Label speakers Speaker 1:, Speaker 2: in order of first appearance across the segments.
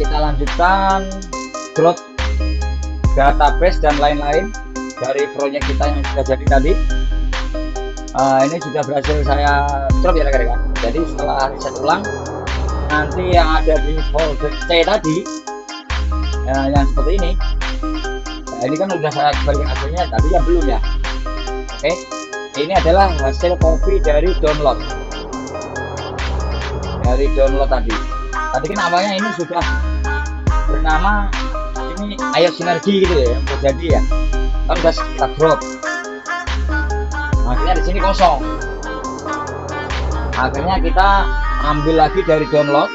Speaker 1: kita lanjutkan drop database dan lain-lain dari proyek kita yang sudah jadi tadi. Ini sudah berhasil saya drop ya rekan-rekan. Jadi setelah reset ulang, nanti yang ada di folder C tadi yang seperti ini, ini kan sudah saya kembalikan hasilnya, tapi ya belum ya. Oke, ini adalah hasil copy dari download tadi kan awalnya ini sudah bernama ini Ayo Sinergi gitu ya, yang terjadi ya, kan udah kita drop. Akhirnya di sini kosong. Akhirnya kita ambil lagi dari download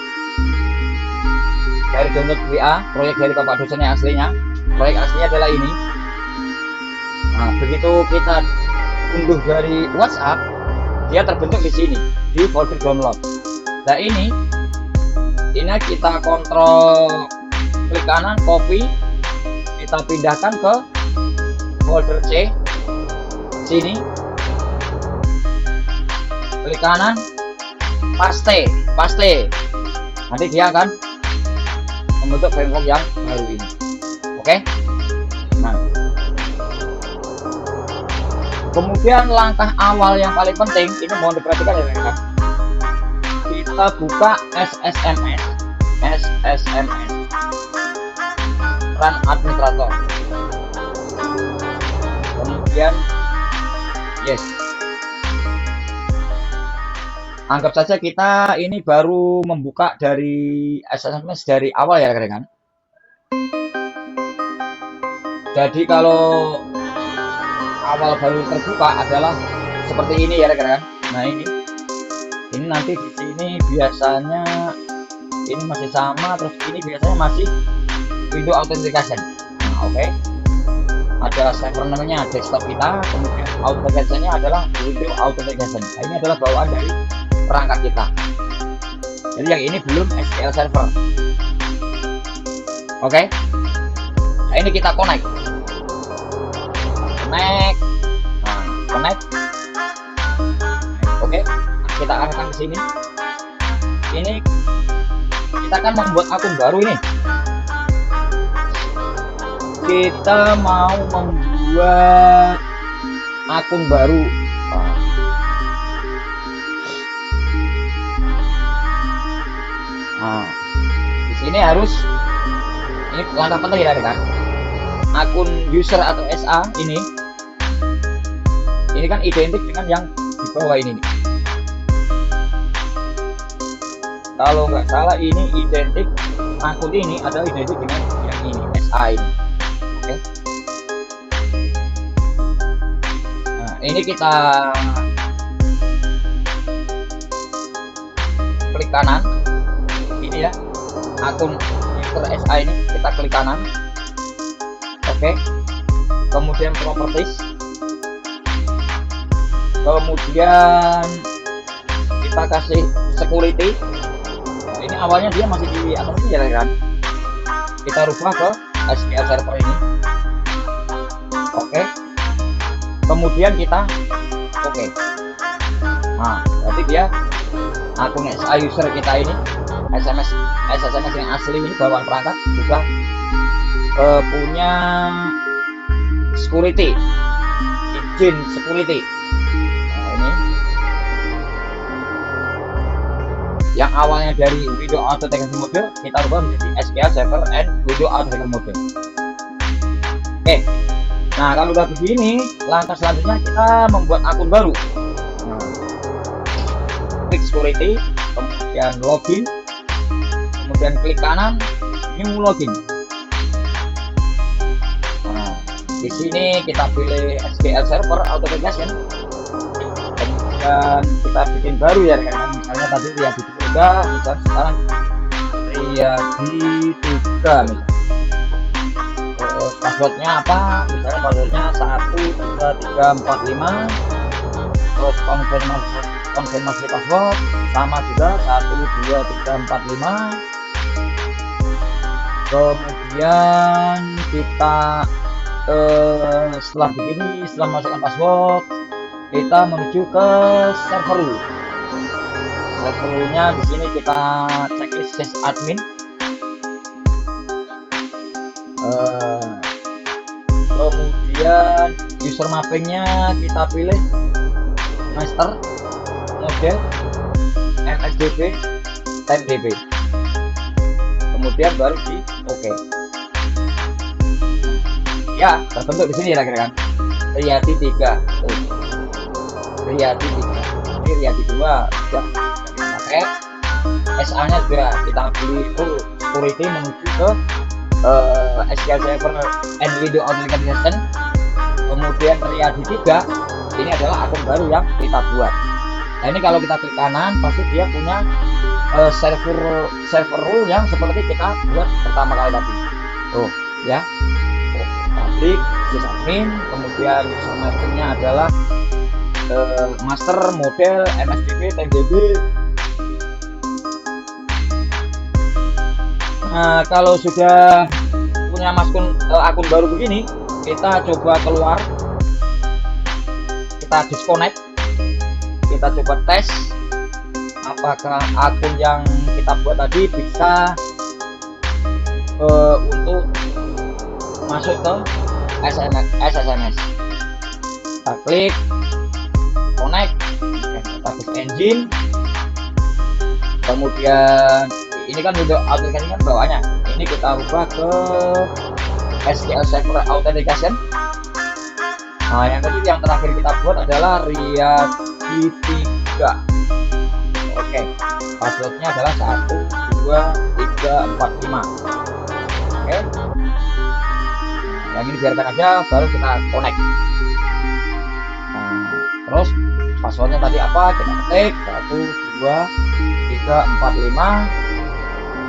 Speaker 1: WA, proyek dari bapak dosen yang aslinya. Proyek aslinya adalah ini. Nah, begitu kita unduh dari WhatsApp, dia terbentuk di sini di folder download. Nah ini kita kontrol, klik kanan, copy, kita pindahkan ke folder C sini, klik kanan, paste, nanti dia akan membentuk framework yang baru ini. Oke, nah kemudian langkah awal yang paling penting ini mohon diperhatikan ya teman-teman. Kita buka SSMS run administrator, kemudian yes. Anggap saja kita ini baru membuka dari SSMS dari awal ya rekan-rekan. Jadi kalau awal baru terbuka adalah seperti ini ya rekan-rekan. Nah ini nanti di sini biasanya ini masih sama, terus ini biasanya masih window authentication. Nah, oke. Ada server namanya desktop kita, kemudian authentication-nya adalah window authentication. Nah, ini adalah bawaan dari perangkat kita. Jadi yang ini belum SQL server. Oke. Nah, ini kita connect. Nah, connect. Oke. Kita arahkan ke sini. Ini kita akan membuat akun baru ini. Kita mau membuat akun baru. Nah, di sini harus ini langkah penting ya kan. Akun user atau SA ini kan identik dengan yang di bawah ini nih. Kalau nggak salah ini identik, akun ini adalah identik dengan yang ini, SA ini. Oke. Nah, ini kita klik kanan. Ini ya, akun user SA ini kita klik kanan. Oke. Kemudian properties. Kemudian kita kasih security. Ini awalnya dia masih di atas ini ya kan, kita rubah ke SQL server ini. Oke, kemudian kita oke. Nah berarti dia akun SA user kita ini, SSMS yang asli ini bawaan perangkat juga punya security, izin security. Yang awalnya dari window authentication mode kita rubah menjadi SQL server and window authentication mode. Oke. Nah, kalau udah begini, langkah selanjutnya kita membuat akun baru. Nah, klik security, kemudian login, kemudian klik kanan, new login. Nah, di sini kita pilih SQL server authentication. Dan kita bikin baru ya rekan-rekan. Misalnya tadi Riyadi 3, misal sekarang Riyadi 3 misalnya. Passwordnya apa? Misalnya passwordnya 12345. Terus konfirmasi password sama juga 12345. Kemudian kita setelah begini, setelah masukkan password, kita menuju ke server. Servernya di sini kita checklist sysadmin. Eh, kemudian user mappingnya kita pilih master model MSDB 10 dB, kemudian baru di oke. Ya terbentuk di sini ya kira-kira kan. Riyadi 3 tuh, Riyadi 3, ini Riyadi 2 sudah kita pakai. SA nya juga kita beli full security menuju ke SQL Server and Windows Authentication. Kemudian Riyadi 3 ini adalah akun baru yang kita buat. Nah ini kalau kita klik kanan pasti dia punya server rule yang seperti kita buat pertama kali tadi. Tuh ya, public, sysadmin, kemudian user mappingnya adalah master model MSDB 10 dB. Nah kalau sudah punya akun baru begini, kita coba keluar, kita disconnect, kita coba tes apakah akun yang kita buat tadi bisa untuk masuk ke SSMS. Kita klik connect, kita klik engine, kemudian ini kan Windows Authentication kan bawahnya, ini kita ubah ke SQL Server Authentication. Nah yang terakhir kita buat adalah Riyadi 3. Oke, passwordnya adalah 12345. Oke, yang ini biarkan aja, baru kita connect. Nah, terus passwordnya tadi apa, kita ketik 12345,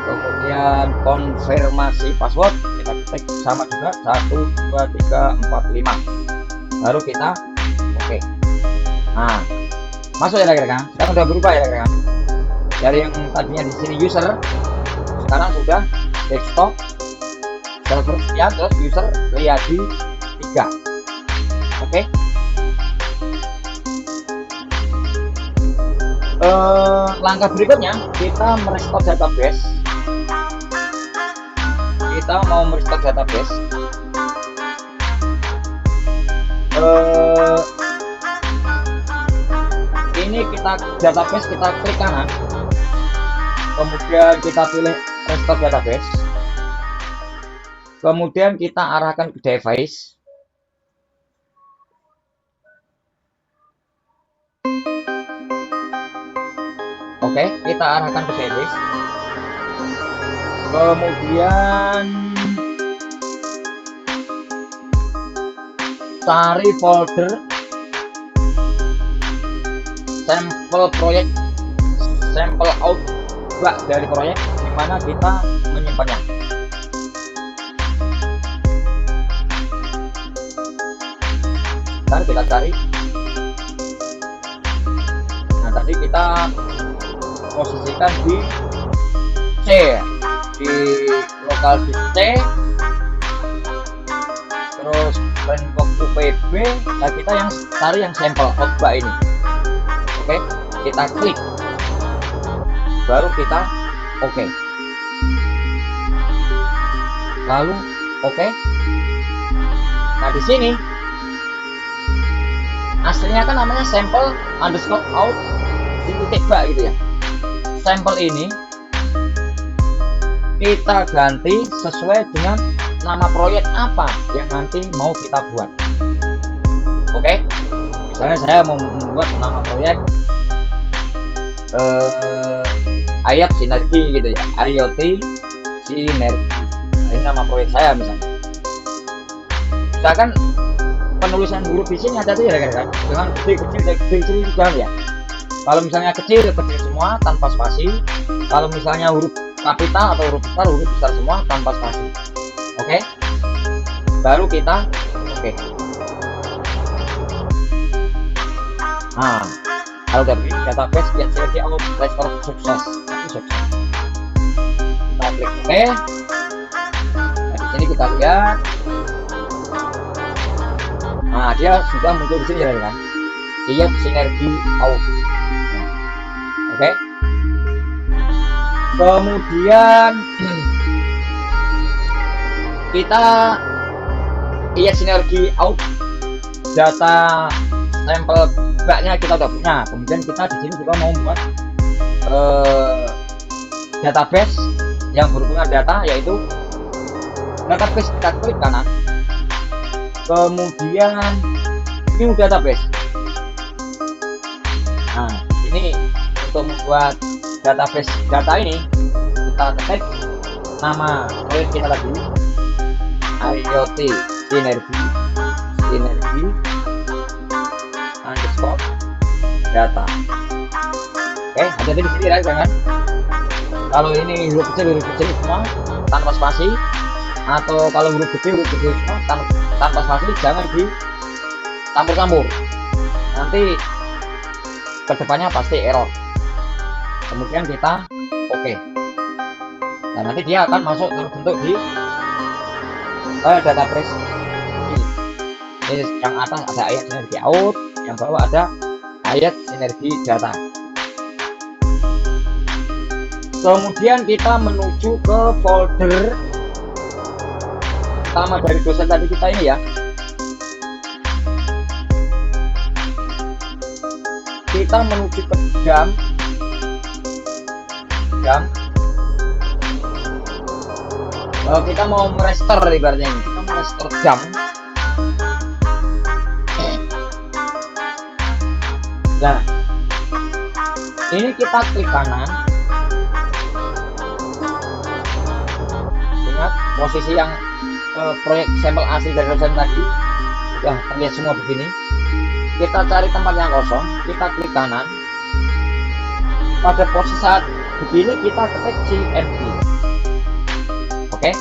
Speaker 1: kemudian konfirmasi password kita ketik sama juga 12345, baru kita oke. Nah masuk ya kira-kira, sekarang udah berubah ya kira-kira, dari yang tadinya di sini user sekarang sudah desktop server ya, terus user Riyadi 3. Oke. Langkah berikutnya kita merestore database. Kita mau merestore database. Ini database kita klik kanan, kemudian kita pilih restore database, kemudian kita arahkan ke device. Oke, kita arahkan ke device, kemudian cari folder sampel proyek, sampel outback dari proyek di mana kita menyimpannya. Dan kita cari. Nah tadi kita posisikan di C, di lokal disk C, terus Rainbow UPB. Nah kita yang cari yang sampel outback ini. Oke, kita klik, baru kita oke. Lalu oke. Nah di sini aslinya kan namanya sampel underscore out di titik bak gitu ya. Sampel ini kita ganti sesuai dengan nama proyek apa yang nanti mau kita buat. Oke, misalnya saya mau membuat nama proyek Ayat Sinergi gitu ya, IoT Sinergi. Nah, ini nama proyek saya misalnya. Misalkan penulisan huruf di sini ada tuh ya kan, dengan kecil juga ya. Kalau misalnya kecil semua tanpa spasi, kalau misalnya huruf kapital atau huruf besar semua tanpa spasi. Oke, baru kita oke. Nah kalau dari database ya selesai out restore sukses, sukses. Kita klik oke. Nah di sini kita lihat, nah dia sudah muncul di sini ya kan, IoT Sinergi out. Oke. Kemudian kita lihat sinergi out data sampel baknya kita udah punya. Kemudian kita di sini juga mau membuat database yang berhubungan data, yaitu database. Kita klik kanan, kemudian new database. Nah, ini untuk membuat database data ini kita ketik nama proyek kita tadi, IoT sinergi underscore data. Oke, hati-hati di sini ya, jangan kalau ini huruf kecil semua tanpa spasi, atau kalau huruf gede semua tanpa spasi, jangan dicampur-campur, nanti kedepannya pasti error. Kemudian kita oke. Nah, nanti dia akan masuk terbentuk di database ini. Yang atas ada ayat sinergi out, yang bawah ada ayat sinergi data. Kemudian kita menuju ke folder utama dari dosen tadi kita ini ya. Kita menuju ke jam. Kita mau merester ibaratnya ini. Kita mau restore jam. Nah, ini kita klik kanan. Ingat posisi yang proyek sampel asli dari dosen tadi sudah terlihat semua begini. Kita cari tempat yang kosong, kita klik kanan. Pada posisi saat begini kita ketik cmd. Oke,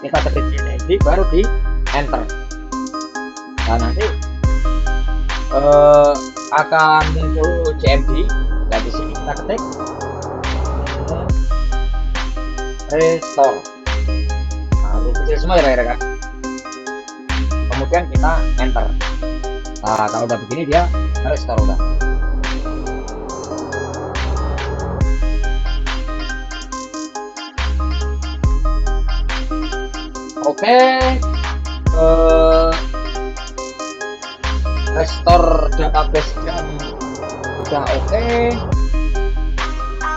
Speaker 1: kita ketik cmd baru di enter. Nah, nanti akan muncul cmd. Dan di sini kita ketik restore. Kecil semua ya rekan. Kemudian kita enter. Nah, kalau udah begini dia restore udah. Oke, restore database yang udah oke.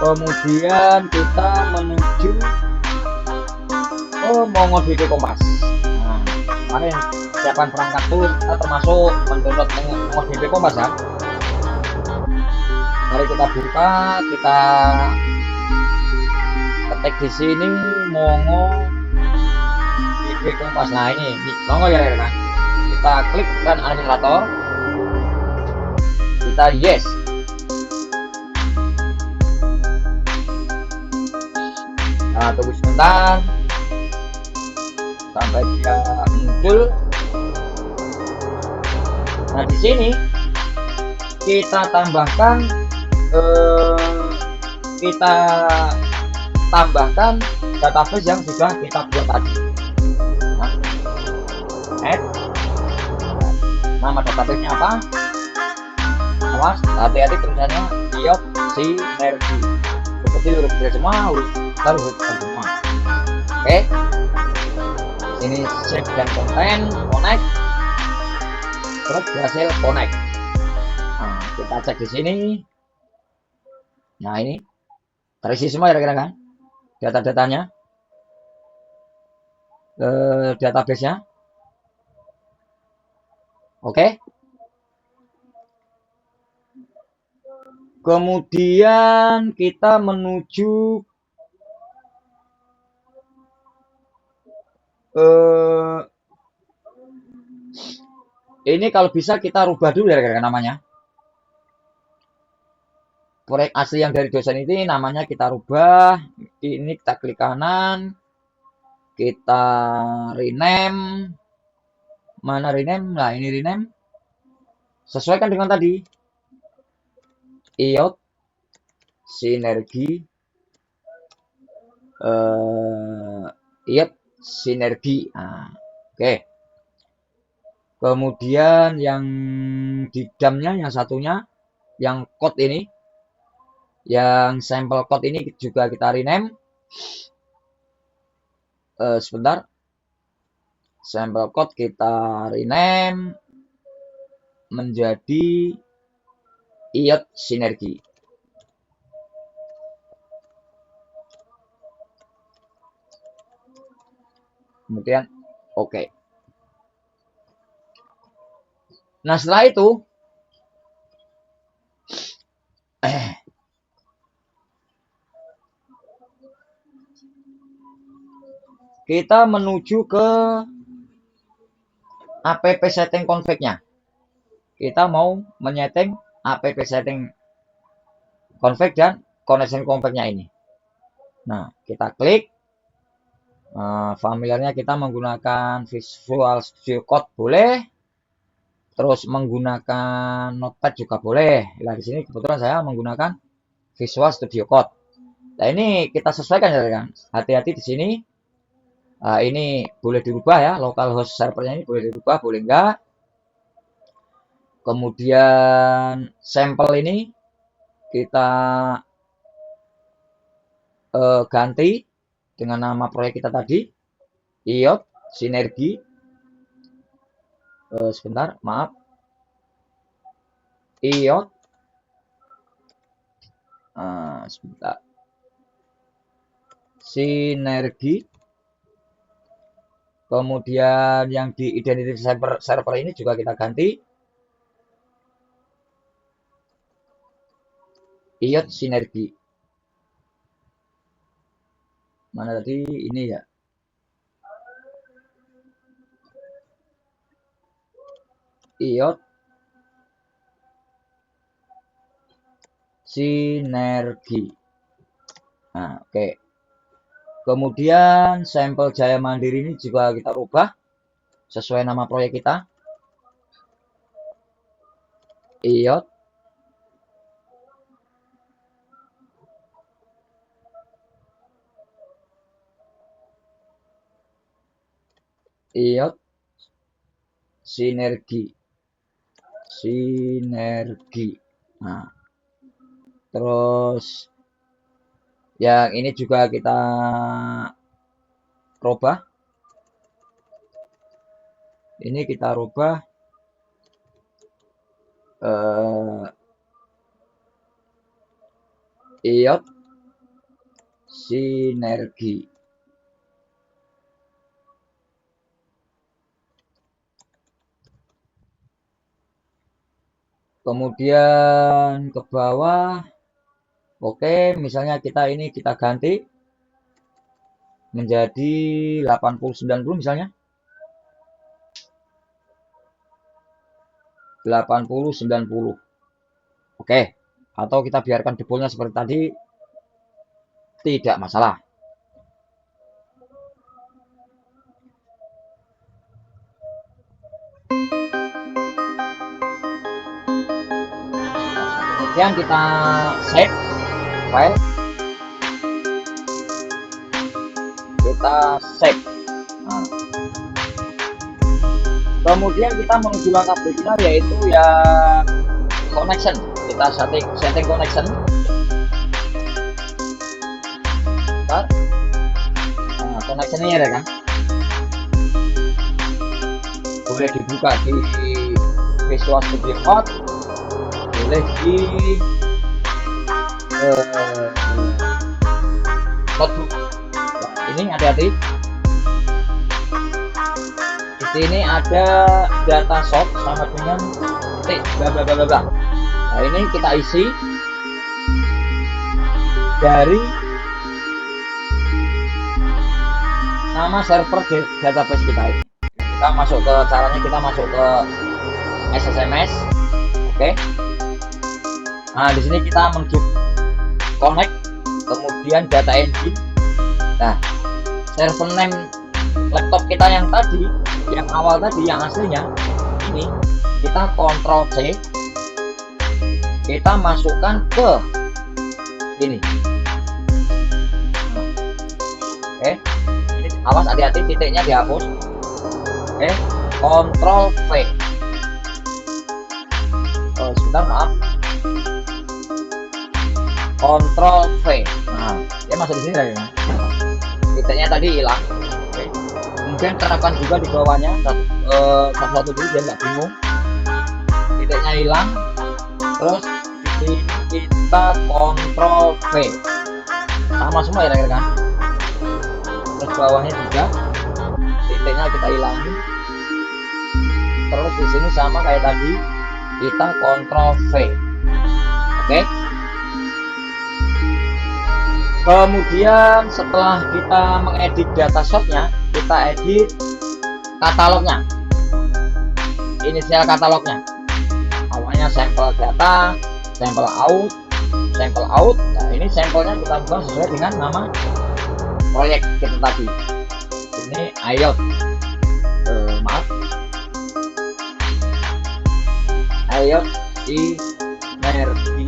Speaker 1: Kemudian kita menuju MongoDB Kompas. Nah, kemarin siapkan perangkat tuh termasuk mendownload MongoDB Kompas ya. Mari kita buka, kita ketik di sini MongoDB Kompas. Nah, ini Mongo ya kan. Kita klik dan administrator. Kita yes. Nah, tunggu sebentar sampai dia muncul. Nah, di sini kita tambahkan database yang sudah kita buat tadi. Nah, add. Nama database-nya apa? Awas, hati-hati tulisannya IoT sinergi. Seperti huruf kecil semua, huruf semua. Oke. Ini save dan konten, connect, terus berhasil connect. Nah, kita cek di sini. Nah, ini terisi semua ya rekan-rekan, data-datanya, database-nya. Oke. Kemudian kita menuju ini kalau bisa kita rubah dulu ya rekan-rekan namanya. Proyek asli yang dari dosen ini namanya kita rubah. Ini kita klik kanan, kita rename. Mana rename? Nah, ini rename. Sesuaikan dengan tadi. IoT sinergi IoT sinergi. Nah, oke. Kemudian yang di damnya yang satunya, yang code ini, yang sampel code ini juga kita rename. Sebentar. sampel code kita rename menjadi IoT Sinergi. Kemudian oke. Nah, setelah itu kita menuju ke app setting config-nya. Kita mau menyeting app setting config dan connection config-nya ini. Nah, kita klik. Familiarnya kita menggunakan Visual Studio Code boleh. Terus menggunakan Notepad juga boleh. Nah, di sini kebetulan saya menggunakan Visual Studio Code. Nah, ini kita sesuaikan ya kan. Hati-hati di sini. Ini boleh dirubah ya, localhost servernya ini boleh dirubah, boleh enggak. Kemudian sampel ini kita ganti dengan nama proyek kita tadi, IoT Sinergi. Sebentar, maaf. IoT. Sebentar. Sinergi. Kemudian yang di identity server ini juga kita ganti IoT Sinergi. Mana tadi ini ya? IoT Sinergi. Nah, oke. Kemudian sampel Jaya Mandiri ini juga kita rubah sesuai nama proyek kita. IoT Sinergi. Nah, terus yang ini juga kita rubah. Ini kita rubah IoT Sinergi. Kemudian ke bawah, oke, misalnya kita ini kita ganti menjadi 80-90 misalnya. 80-90. Oke, atau kita biarkan defaultnya seperti tadi, tidak masalah. Kemudian kita save file, kita save. Nah, kemudian kita menuju langkah berikutnya yaitu ya connection. Kita setting connection. Nah, connection ini ada kan? Boleh dibuka di Visual Studio Code, boleh di notebook. Nah, ini hati-hati. Di sini ada data source sama dengan bla bla bla bla bla. Nah, ini kita isi dari nama server database kita ini. Kita masuk ke caranya, kita masuk ke SSMS. Oke. Nah, di sini kita menuju connect, kemudian data engine. Nah, server name laptop kita yang tadi, yang awal tadi, yang aslinya ini kita Ctrl C, kita masukkan ke ini. Oke, awas hati-hati titiknya dihapus. Oke, Ctrl V. Sebentar, maaf. Ctrl V. Nah, dia masuk di sini ya. Titiknya tadi hilang. Oke. Kemudian terapkan juga di bawahnya satu-satu dulu biar nggak bingung. Titiknya hilang. Terus di sini kita Ctrl V. Sama semua ya rekan-rekan. Terus bawahnya juga titiknya kita hilangin. Terus di sini sama kayak tadi, kita Ctrl V. Oke. Kemudian setelah kita mengedit datashootnya, kita edit katalognya, inisial katalognya. Awalnya sampel data, sampel out, sampel out. Nah, ini sampelnya kita buat sesuai dengan nama proyek kita tadi. Ini IOT, maaf, IOT Sinergi.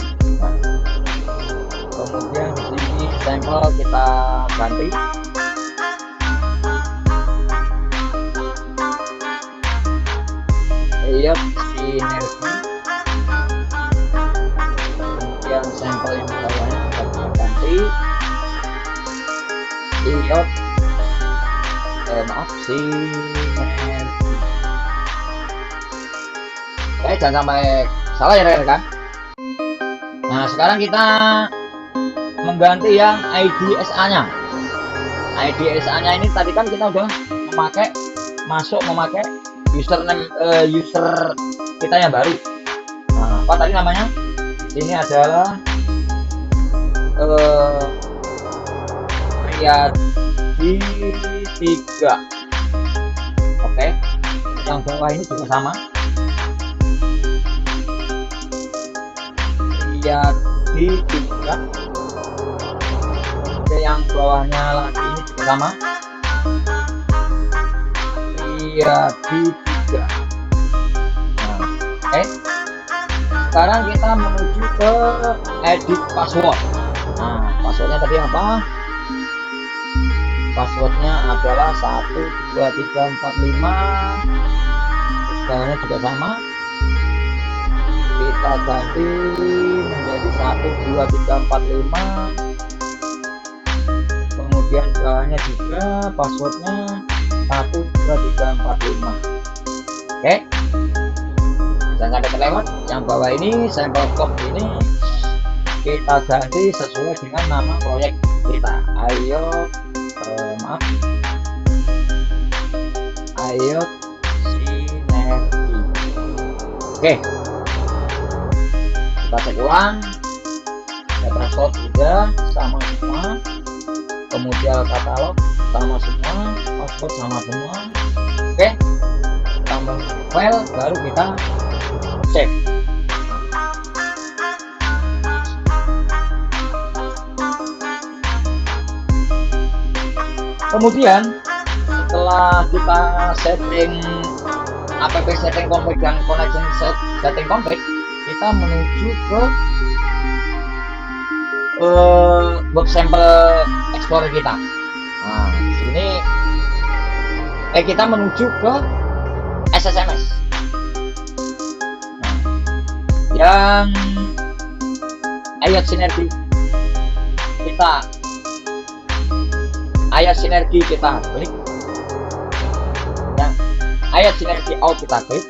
Speaker 1: Kemudian di sini sampel kita ganti. IOT Sinergi. Kemudian sampel yang bawahnya kita ganti. IOT maaf Sinergi. Oke, jangan sampai salah ya rekan-rekan. Nah, sekarang kita mengganti yang IDSA-nya. IDSA-nya ini tadi kan kita udah memakai username user kita yang baru. Nah, apa tadi namanya? Ini adalah Riyadi 3. Oke. Yang bawah ini juga sama. Riyadi 3. Yang bawahnya lagi ini juga sama, Riyadi 3. Nah, oke. Sekarang kita menuju ke edit password. Nah, passwordnya tadi apa? Passwordnya adalah 12345. Bawahnya juga sama, kita ganti menjadi 12345. Kemudian bawahnya juga passwordnya 12345. Oke, jangan sampai terlewat. Yang bawah ini sampel code ini kita ganti sesuai dengan nama proyek kita. IOT Sinergi. Oke, kita cek ulang. Data shot juga sama semua, kemudian katalog sama semua, password sama semua. Oke, tambah file baru kita save. Kemudian setelah kita setting app setting config dan connection setting config, kita menuju ke web sample explorer kita. Nah, di sini kita menuju ke SSMS. Nah, yang IOT Sinergi kita klik. Yang IOT Sinergi out kita klik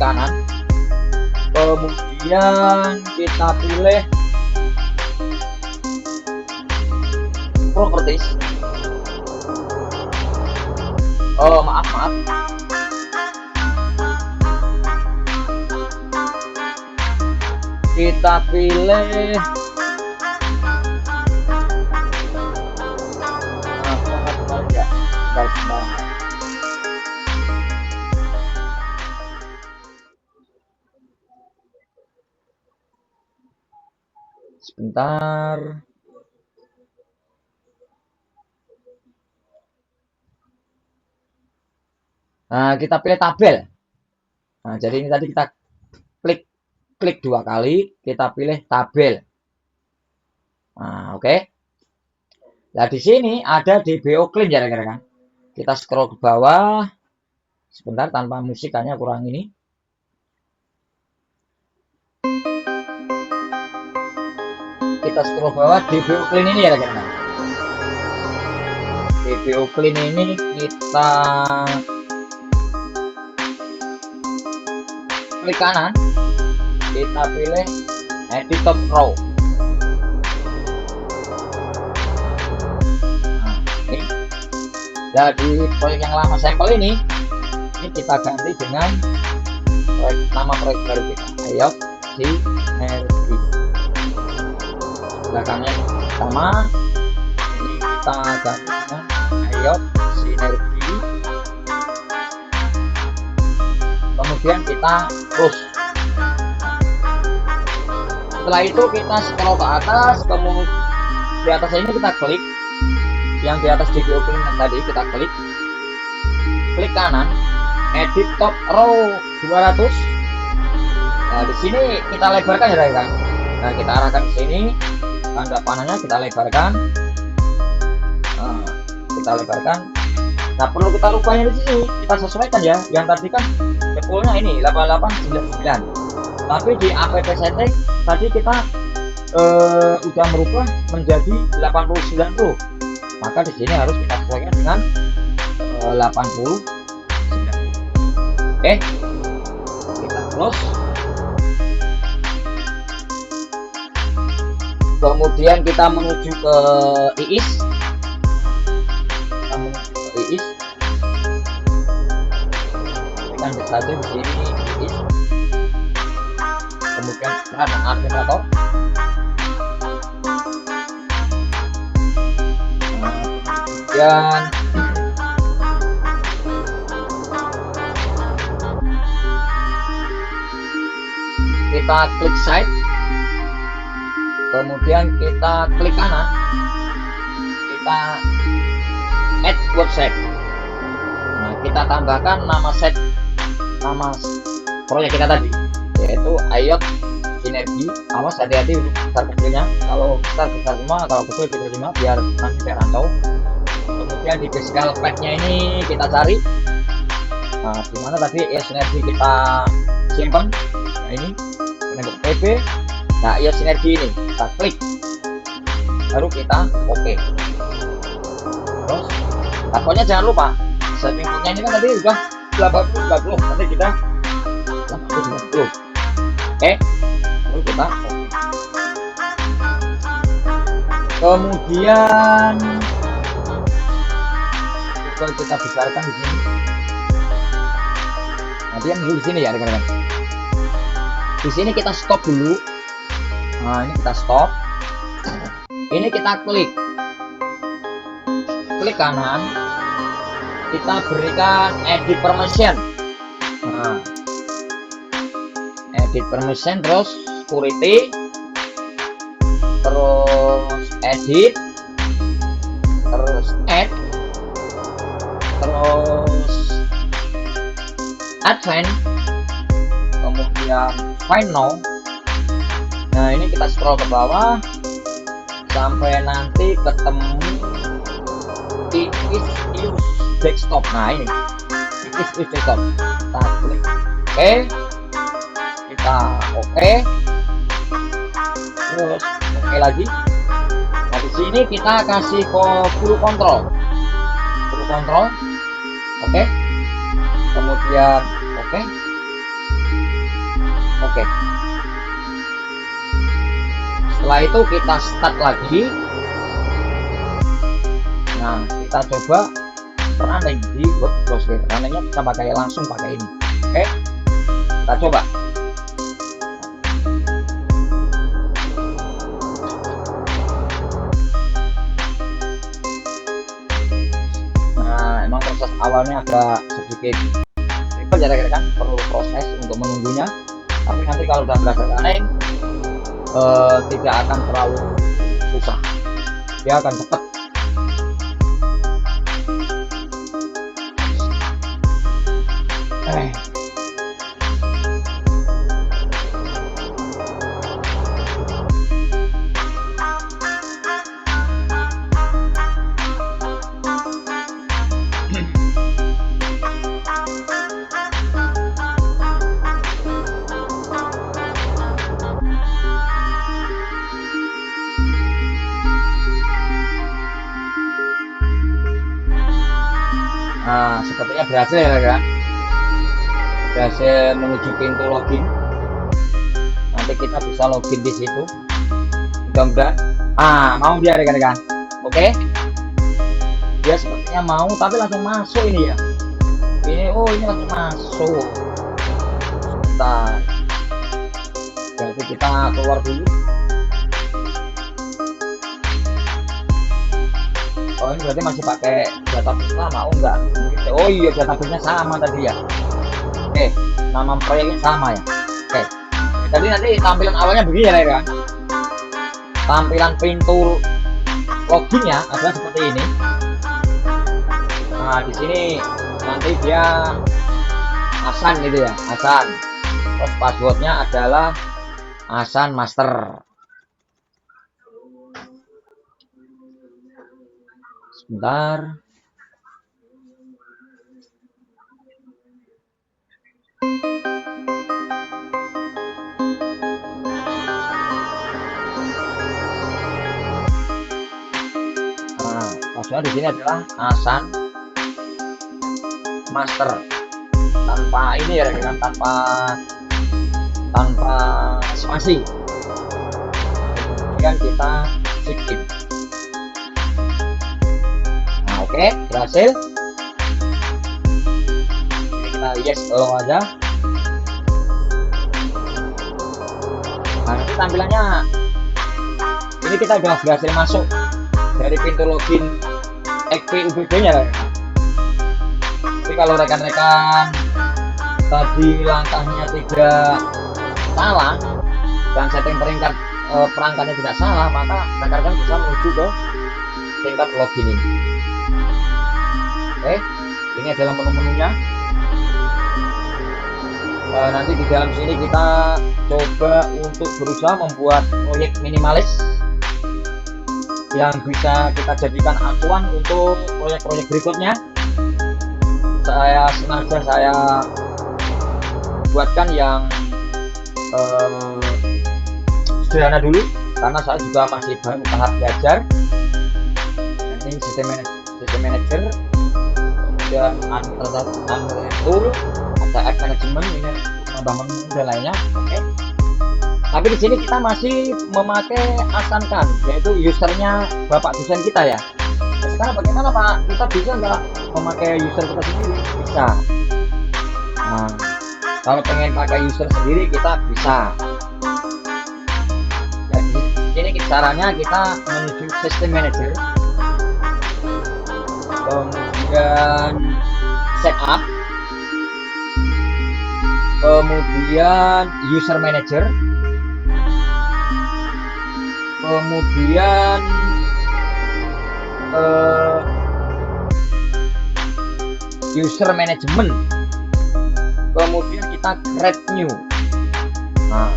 Speaker 1: kanan. Kemudian kita pilih properties. Maaf. Kita pilih sebentar. Nah, kita pilih tabel. Nah, jadi ini tadi kita klik 2 kali, kita pilih tabel. Nah, oke. Nah, di sini ada DBO clean ya rekan-rekan. Kita scroll ke bawah. Sebentar, tanpa musik hanya kurang ini. Kita scroll bawah, DBO clean ini ya rekan-rekan. GPO clean ini kita klik kanan, kita pilih edit top row. Nah, ini jadi proyek yang lama sampel ini kita ganti dengan nama proyek baru kita, Ayot Sinergi. Belakangnya sama, ini kita ganti dengan Ayot Sinergi. Kemudian kita close. Setelah itu kita scroll ke atas, kemudian di atas ini kita klik yang di atas GPO clean tadi, kita klik kanan, edit top row 200. Nah, di sini kita lebarkan ya kan. Nah, kita arahkan ke sini, tanda panahnya kita lebarkan. Nah, kita lebarkan. Nah, perlu kita rubahnya di sini, kita sesuaikan ya. Yang tadi kan jempolnya ini 8899. Tapi di app setting tadi kita udah merubah menjadi 8090. Maka di sini harus kita sesuaikan dengan 80. Oke, kita close. Kemudian kita menuju ke IIS. Kita menuju ke IIS. Kita saja di sini IIS. Kemudian ada administrator. Kemudian kita klik site, kemudian kita klik kanan, kita add website. Nah, kita tambahkan nama proyek kita tadi, yaitu Ayot Sinergi. Awas hati-hati untuk besar kecilnya, kalau besar semua, kalau kecil kecil semua, biar nanti terantau. Kemudian di physical path-nya ini kita cari. Nah, dimana tadi ya sinergi kita simpan. Nah, ini untuk PP. Nah, ya sinergi ini kita klik, baru kita oke. Terus pokoknya jangan lupa settingnya ini kan tadi udah 80, nanti kita 80. Oke, baru kita oke. Kemudian coba kita besarkan di sini. Nanti yang dulu di sini ya rekan-rekan. Di sini kita stop dulu. Nah, ini kita stop. Ini kita klik kanan. Kita berikan edit permission. Nah, edit permission, terus security, terus edit, terus add, terus advance, kemudian find now. Nah, ini kita scroll ke bawah sampai nanti ketemu use desktop. Nah, ini use desktop, kita klik oke, kita oke, terus oke lagi. Nah, di sini kita kasih full control, oke, kemudian oke. Setelah itu kita start lagi. Nah, kita coba running di web browser. Runningnya kita langsung pakai ini. Oke, kita coba. Nah, emang proses awalnya agak sedikit ribet ya rekan-rekan, perlu proses untuk menunggunya. Tapi nanti kalau udah berhasil running, tidak akan terlalu susah, dia akan cepat. Nah, sepertinya berhasil ya kan? Berhasil menuju pintu login. Nanti kita bisa login di situ. Mudah-mudahan. Mau dia rekan-rekan. Oke. Dia sepertinya mau, tapi langsung masuk ini ya. Ini langsung masuk. Sebentar. Berarti kita keluar dulu. Ini berarti masih pakai database lama. Enggak. Iya, database-nya sama tadi ya. Oke, nama proyeknya sama ya. Oke. Jadi nanti tampilan awalnya begini ya kan. Tampilan pintu loginnya adalah seperti ini. Nah, di sini nanti dia Hasan gitu ya, Hasan. Terus passwordnya adalah Hasan Master. Sebentar. Nah, password di sini adalah Hasan Master. Tanpa ini ya kan, tanpa spasi. Kemudian kita sign. Nah, oke, berhasil. Kita yes hello aja. Nah, nanti tampilannya ini kita udah berhasil masuk dari pintu login XP-UBD nya. Tapi kalau rekan-rekan tadi langkahnya tidak salah dan setting perangkatnya tidak salah, maka rekan-rekan bisa menuju ke tingkat login ini. Oke, ini adalah menu-menunya. Nanti di dalam sini kita coba untuk berusaha membuat proyek minimalis yang bisa kita jadikan acuan untuk proyek-proyek berikutnya. Sengaja saya buatkan yang sederhana dulu karena saya juga masih baru tahap belajar. Ini sistem manager, kemudian tool, ada app management, ini menambah menu dan lainnya. Oke. Tapi di sini kita masih memakai Hasan, yaitu usernya bapak dosen kita ya. Nah, sekarang bagaimana Pak? Kita bisa nggak memakai user kita sendiri? Bisa. Nah, kalau pengen pakai user sendiri kita bisa. Jadi ini caranya kita menuju system manager, kemudian setup, kemudian user manager, kemudian user management, kemudian kita create new. Nah,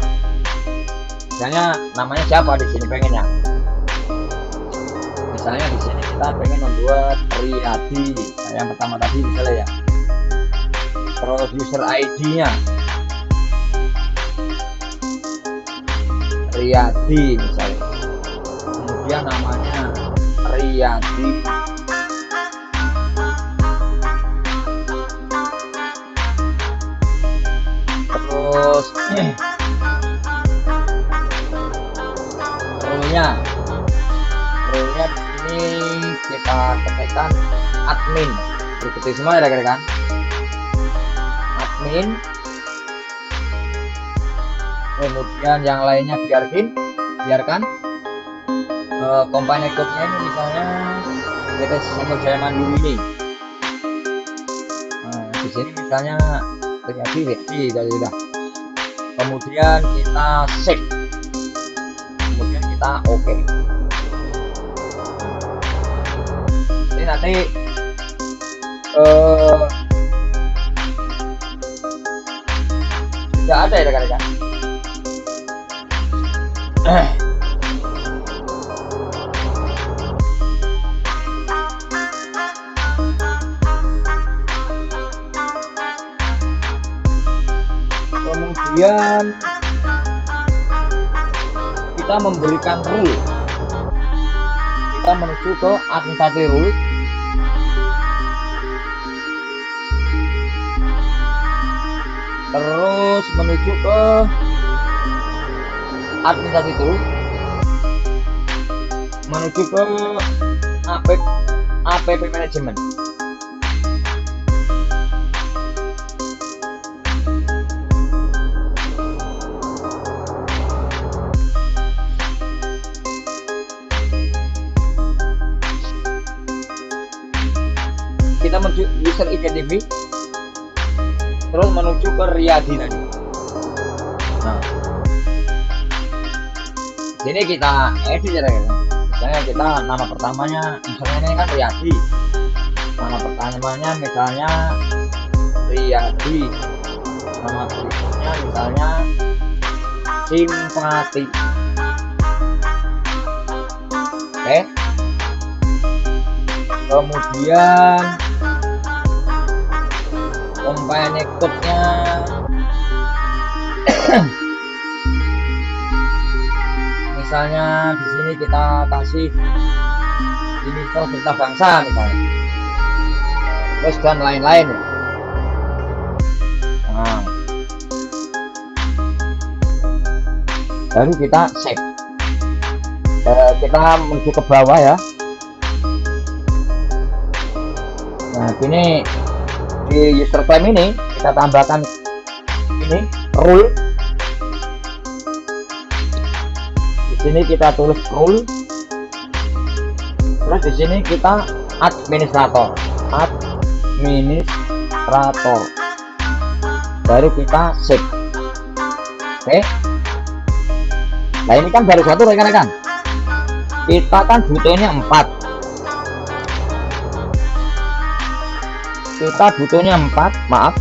Speaker 1: misalnya namanya siapa di sini pengennya? Misalnya di sini kita pengen membuat Riyadi. Nah, yang pertama tadi misalnya ya. Terus user ID-nya Riyadi misalnya. Kemudian namanya Riyadi. Terus role-nya di sini kita ketikkan admin. Ikuti semua ya rekan-rekan. Admin. Kemudian yang lainnya biarkan. Company code-nya ini misalnya PT Sumber Jaya Mandiri ini. Di sini misalnya Riyadi sudah. Kemudian kita save. Kemudian kita oke. Ini nanti tidak ada ya rekan-rekan. Kemudian kita memberikan rule. Kita menuju ke administratif rule. terus menuju ke administrasi tool, menuju ke app management. Kita menuju user identity, terus menuju ke Riyadi tadi. Nah, ini kita edit ya, misalnya kita nama pertamanya, misalnya ini kan Riyadi, nama pertamanya misalnya Riyadi, nama berikutnya misalnya Simpati. Oke, kemudian company code-nya misalnya di sini kita kasih ini berita bangsa misalnya, terus dan lain-lain. Nah, baru kita save. Kita menuju ke bawah ya. Nah, ini di user claim ini kita tambahkan ini rule. Di sini kita tulis rule. Terus di sini kita administrator. Baru kita save. Oke. Nah, ini kan baru satu rekan-rekan. Kita kan butuhnya 4. Kita butuhnya 4, maaf.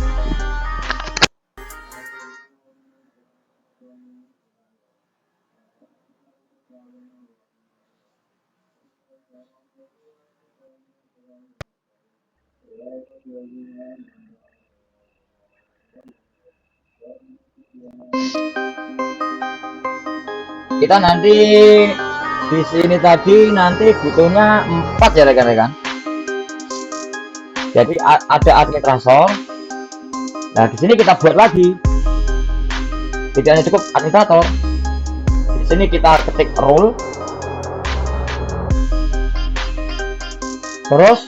Speaker 1: Kita nanti di sini tadi nanti butuhnya 4 ya rekan-rekan. Jadi ada administrator. Nah, di sini kita buat lagi. Tidak hanya cukup administrator. Di sini kita ketik role. Terus